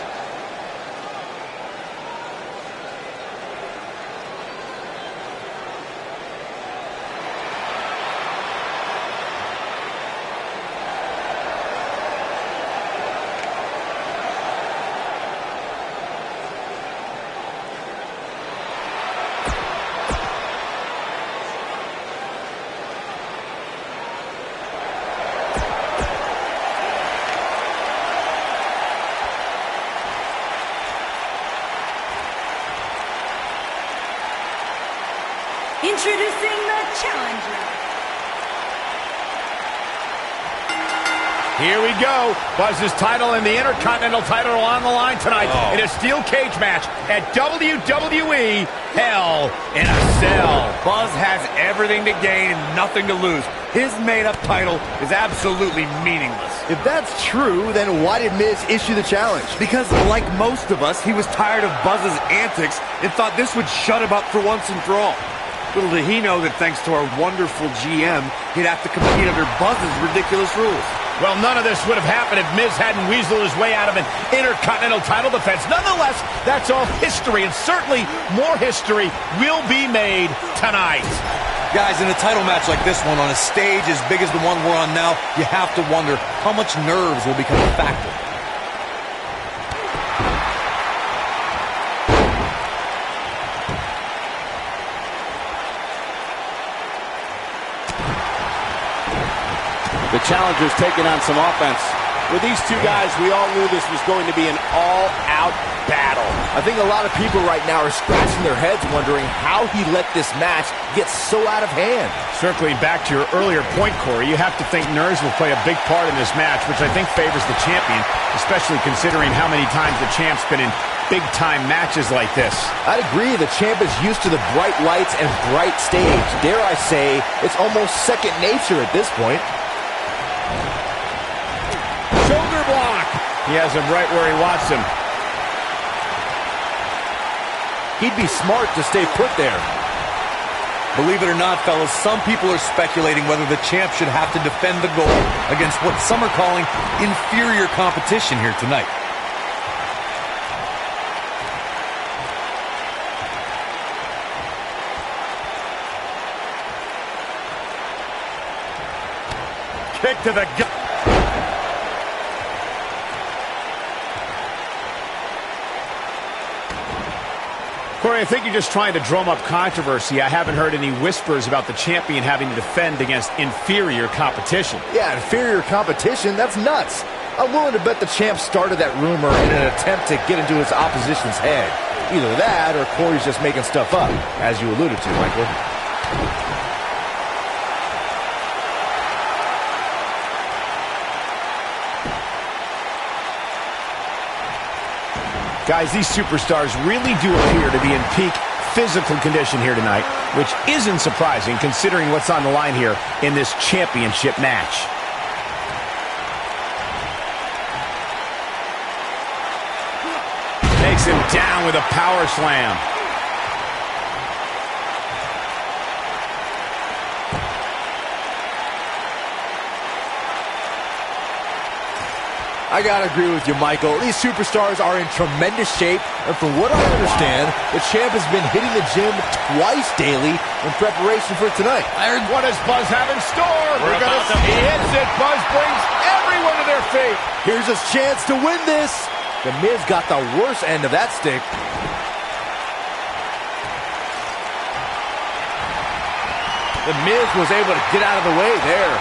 Speaker 13: Introducing the challenger.
Speaker 8: Here we go. Buzz's title and the Intercontinental title are on the line tonight in a steel cage match at WWE Hell in a Cell.
Speaker 15: Buzz has everything to gain and nothing to lose. His made-up title is absolutely meaningless.
Speaker 10: If that's true, then why did Miz issue the challenge?
Speaker 15: Because, like most of us, he was tired of Buzz's antics and thought this would shut him up for once and for all. Little did he know that thanks to our wonderful GM, he'd have to compete under Buzz's ridiculous rules.
Speaker 8: Well, none of this would have happened if Miz hadn't weaseled his way out of an Intercontinental title defense. Nonetheless, that's all history, and certainly more history will be made tonight.
Speaker 11: Guys, in a title match like this one, on a stage as big as the one we're on now, you have to wonder how much nerves will become a factor.
Speaker 9: The challenger's taking on some offense. With these two guys, we all knew this was going to be an all-out battle.
Speaker 14: I think a lot of people right now are scratching their heads wondering how he let this match get so out of hand.
Speaker 8: Circling back to your earlier point, Corey, you have to think nerves will play a big part in this match, which I think favors the champion, especially considering how many times the champ's been in big-time matches like this.
Speaker 14: I'd agree. The champ is used to the bright lights and bright stage. Dare I say, it's almost second nature at this point.
Speaker 8: Shoulder block. He has him right where he wants him.
Speaker 14: He'd be smart to stay put there.
Speaker 11: Believe it or not, fellas, some people are speculating whether the champ should have to defend the gold against what some are calling inferior competition here tonight.
Speaker 15: Kick to the gut.
Speaker 8: Corey, I think you're just trying to drum up controversy. I haven't heard any whispers about the champion having to defend against inferior competition.
Speaker 14: Yeah, inferior competition? That's nuts. I'm willing to bet the champ started that rumor in an attempt to get into his opposition's head. Either that or Corey's just making stuff up, as you alluded to, Michael.
Speaker 8: Guys, these superstars really do appear to be in peak physical condition here tonight, which isn't surprising considering what's on the line here in this championship match. Takes him down with a power slam.
Speaker 14: I gotta agree with you, Michael. These superstars are in tremendous shape, and from what I understand, the champ has been hitting the gym twice daily in preparation for tonight.
Speaker 8: What does Buzz have in store? We're gonna see. He hits it. Buzz brings everyone to their feet.
Speaker 14: Here's his chance to win this. The Miz got the worst end of that stick. The Miz was able to get out of the way there.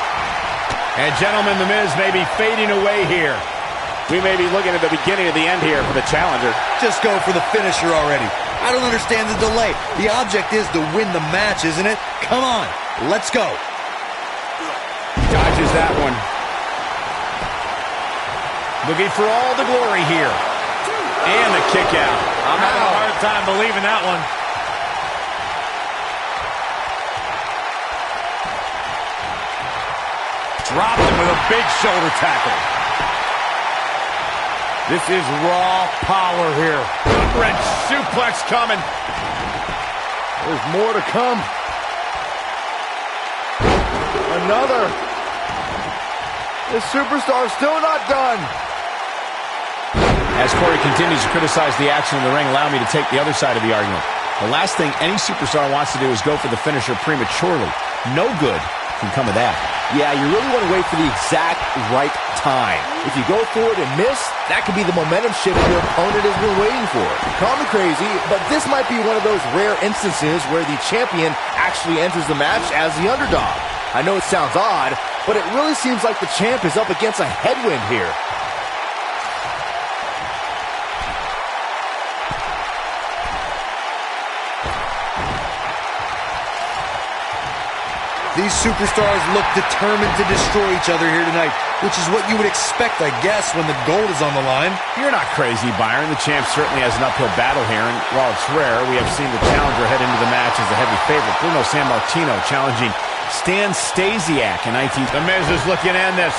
Speaker 8: And gentlemen, the Miz may be fading away here. We may be looking at the beginning of the end here for the challenger.
Speaker 11: Just go for the finisher already. I don't understand the delay. The object is to win the match, isn't it? Come on, let's go.
Speaker 8: Dodges that one. Looking for all the glory here. And the kick out.
Speaker 15: I'm having a hard time believing that one. Dropped him with a big shoulder tackle. This is raw power here.
Speaker 8: Wrench suplex coming.
Speaker 5: There's more to come. Another. This superstar's still not done.
Speaker 8: As Corey continues to criticize the action in the ring, allow me to take the other side of the argument. The last thing any superstar wants to do is go for the finisher prematurely. No good can come of that.
Speaker 14: Yeah, you really want to wait for the exact right time. If you go for it and miss, that could be the momentum shift your opponent has been waiting for. Call me crazy, but this might be one of those rare instances where the champion actually enters the match as the underdog. I know it sounds odd, but it really seems like the champ is up against a headwind here.
Speaker 11: These superstars look determined to destroy each other here tonight, which is what you would expect, I guess, when the gold is on the line.
Speaker 8: You're not crazy, Byron. The champ certainly has an uphill battle here, and while it's rare, we have seen the challenger head into the match as the heavy favorite. Bruno Sammartino challenging Stan Stasiak in 19... The Miz is looking to end this.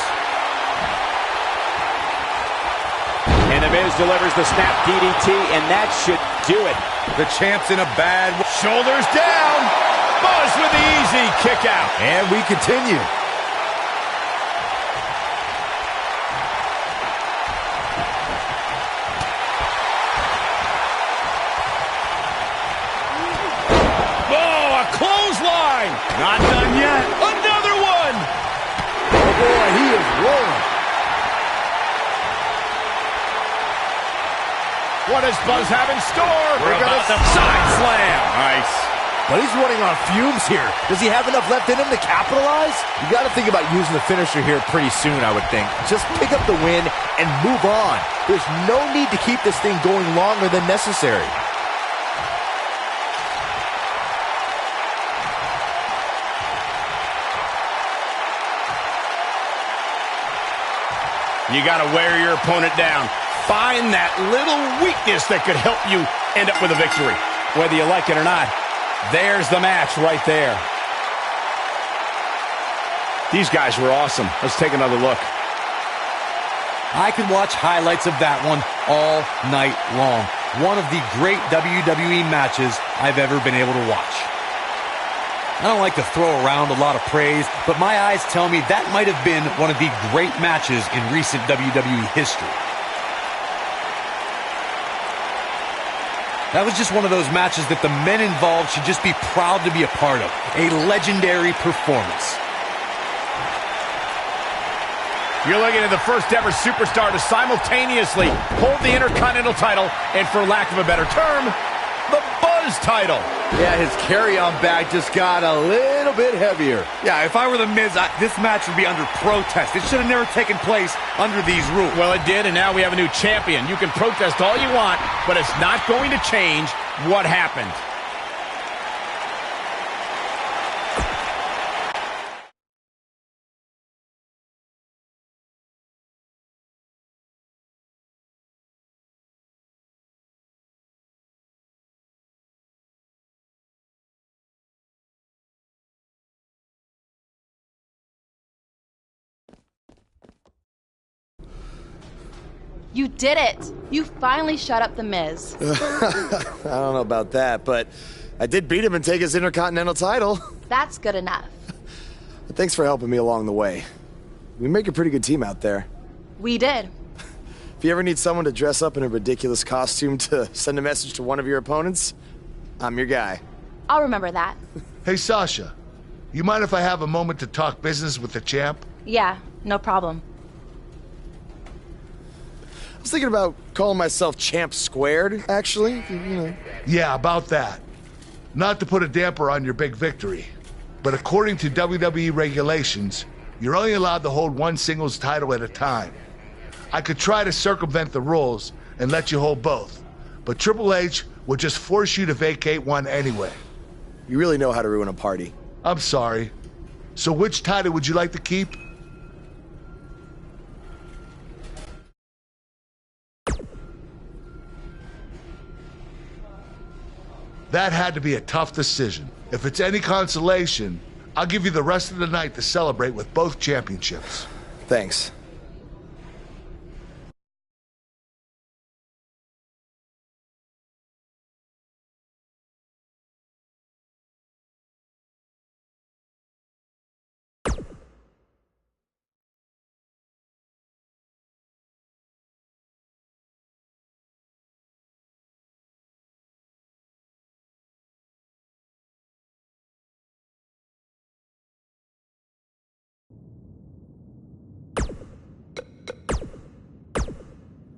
Speaker 8: And The Miz delivers the snap DDT, and that should do it.
Speaker 11: The champ's in a bad...
Speaker 8: Shoulders down. Buzz with the easy kick out.
Speaker 11: And we continue.
Speaker 8: Oh, a clothesline. Not done yet. Another one.
Speaker 11: Oh, boy, he is rolling.
Speaker 8: What does Buzz have in store? We're about to side slam. Nice.
Speaker 14: But he's running on fumes here. Does he have enough left in him to capitalize? You got to think about using the finisher here pretty soon, I would think. Just pick up the win and move on. There's no need to keep this thing going longer than necessary.
Speaker 8: You got to wear your opponent down. Find that little weakness that could help you end up with a victory. Whether you like it or not, there's the match right there. These guys were awesome. Let's take another look.
Speaker 11: I could watch highlights of that one all night long. One of the great WWE matches I've ever been able to watch. I don't like to throw around a lot of praise, but my eyes tell me that might have been one of the great matches in recent WWE history. That was just one of those matches that the men involved should just be proud to be a part of. A legendary performance.
Speaker 8: You're looking at the first ever superstar to simultaneously hold the Intercontinental title and, for lack of a better term, the Buzz title.
Speaker 10: Yeah, his carry-on bag just got a little bit heavier.
Speaker 15: Yeah, if I were The Miz, this match would be under protest. It should have never taken place under these rules.
Speaker 8: Well, it did, and now we have a new champion. You can protest all you want, but it's not going to change what happened.
Speaker 7: You did it! You finally shut up The Miz.
Speaker 5: I don't know about that, but I did beat him and take his Intercontinental title.
Speaker 7: That's good enough.
Speaker 5: Thanks for helping me along the way. We make a pretty good team out there.
Speaker 7: We did.
Speaker 5: If you ever need someone to dress up in a ridiculous costume to send a message to one of your opponents, I'm your guy.
Speaker 7: I'll remember that.
Speaker 1: Hey, Sasha, you mind if I have a moment to talk business with the champ?
Speaker 7: Yeah, no problem.
Speaker 5: I was thinking about calling myself Champ Squared, actually. You know.
Speaker 1: Yeah, about that. Not to put a damper on your big victory, but according to WWE regulations, you're only allowed to hold one singles title at a time. I could try to circumvent the rules and let you hold both, but Triple H would just force you to vacate one anyway.
Speaker 5: You really know how to ruin a party.
Speaker 1: I'm sorry. So which title would you like to keep? That had to be a tough decision. If it's any consolation, I'll give you the rest of the night to celebrate with both championships.
Speaker 5: Thanks.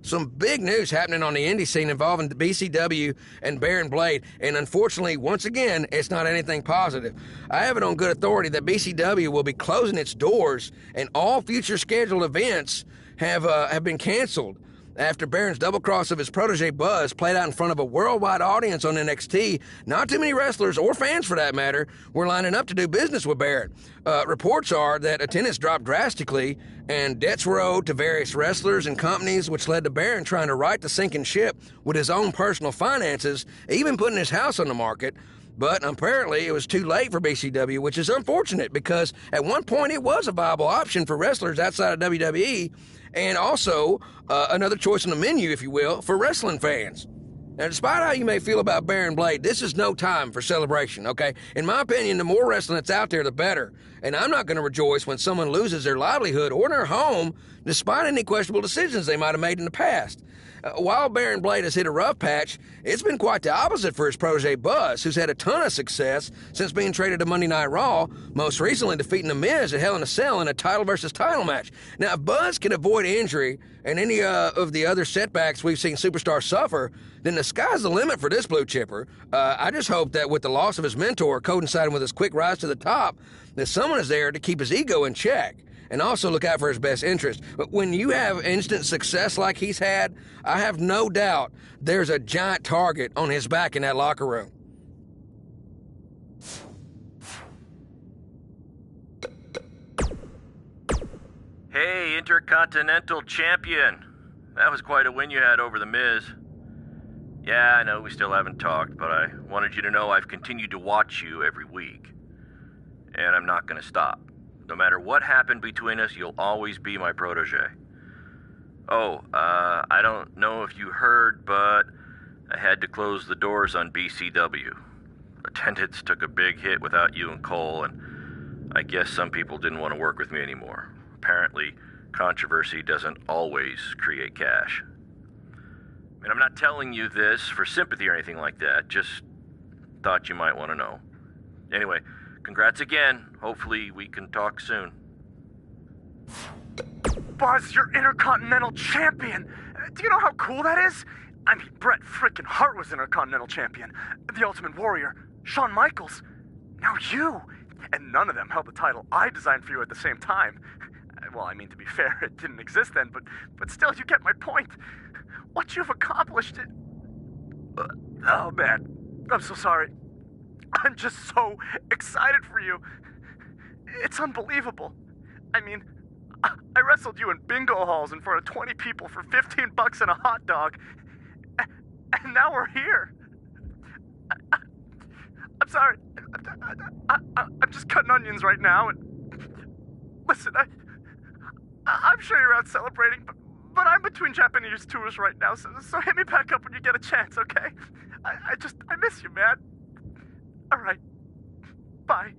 Speaker 16: Some big news happening on the indie scene involving the BCW and Baron Blade, and unfortunately, once again, it's not anything positive. I have it on good authority that BCW will be closing its doors, and all future scheduled events have been canceled. After Baron's double cross of his protege Buzz played out in front of a worldwide audience on NXT, not too many wrestlers, or fans for that matter, were lining up to do business with Baron. Reports are that attendance dropped drastically, and debts were owed to various wrestlers and companies, which led to Baron trying to right the sinking ship with his own personal finances, even putting his house on the market. But apparently it was too late for BCW, which is unfortunate because at one point it was a viable option for wrestlers outside of WWE, and also another choice on the menu, if you will, for wrestling fans. Now, despite how you may feel about Baron Blade, this is no time for celebration, okay? In my opinion, the more wrestling that's out there, the better. And I'm not going to rejoice when someone loses their livelihood or their home, despite any questionable decisions they might have made in the past. While Baron Blade has hit a rough patch, it's been quite the opposite for his protege Buzz, who's had a ton of success since being traded to Monday Night Raw, most recently defeating The Miz at Hell in a Cell in a title versus title match. Now, if Buzz can avoid injury and any of the other setbacks we've seen superstars suffer, then the sky's the limit for this blue chipper. I just hope that with the loss of his mentor coinciding with his quick rise to the top, that someone is there to keep his ego in check and also look out for his best interest. But when you have instant success like he's had, I have no doubt there's a giant target on his back in that locker room.
Speaker 17: Hey, Intercontinental Champion. That was quite a win you had over The Miz. Yeah, I know we still haven't talked, but I wanted you to know I've continued to watch you every week. And I'm not going to stop. No matter what happened between us, you'll always be my protege. Oh, I don't know if you heard, but I had to close the doors on BCW. Attendance took a big hit without you and Cole, and I guess some people didn't want to work with me anymore. Apparently, controversy doesn't always create cash. And I'm not telling you this for sympathy or anything like that, just thought you might want to know. Anyway, congrats again. Hopefully we can talk soon.
Speaker 18: Buzz, you're Intercontinental Champion! Do you know how cool that is? I mean, Bret frickin' Hart was Intercontinental Champion. The Ultimate Warrior, Shawn Michaels. Now you! And none of them held the title I designed for you at the same time. Well, I mean, to be fair, it didn't exist then, but still, you get my point. What you've accomplished... Oh, man. I'm so sorry. I'm just so excited for you. It's unbelievable. I mean, I wrestled you in bingo halls in front of 20 people for $15 and a hot dog. And now we're here. I'm sorry. I'm just cutting onions right now. And listen, I'm sure you're out celebrating, but I'm between Japanese tours right now, so hit me back up when you get a chance, okay? I miss you, man. All right. Bye.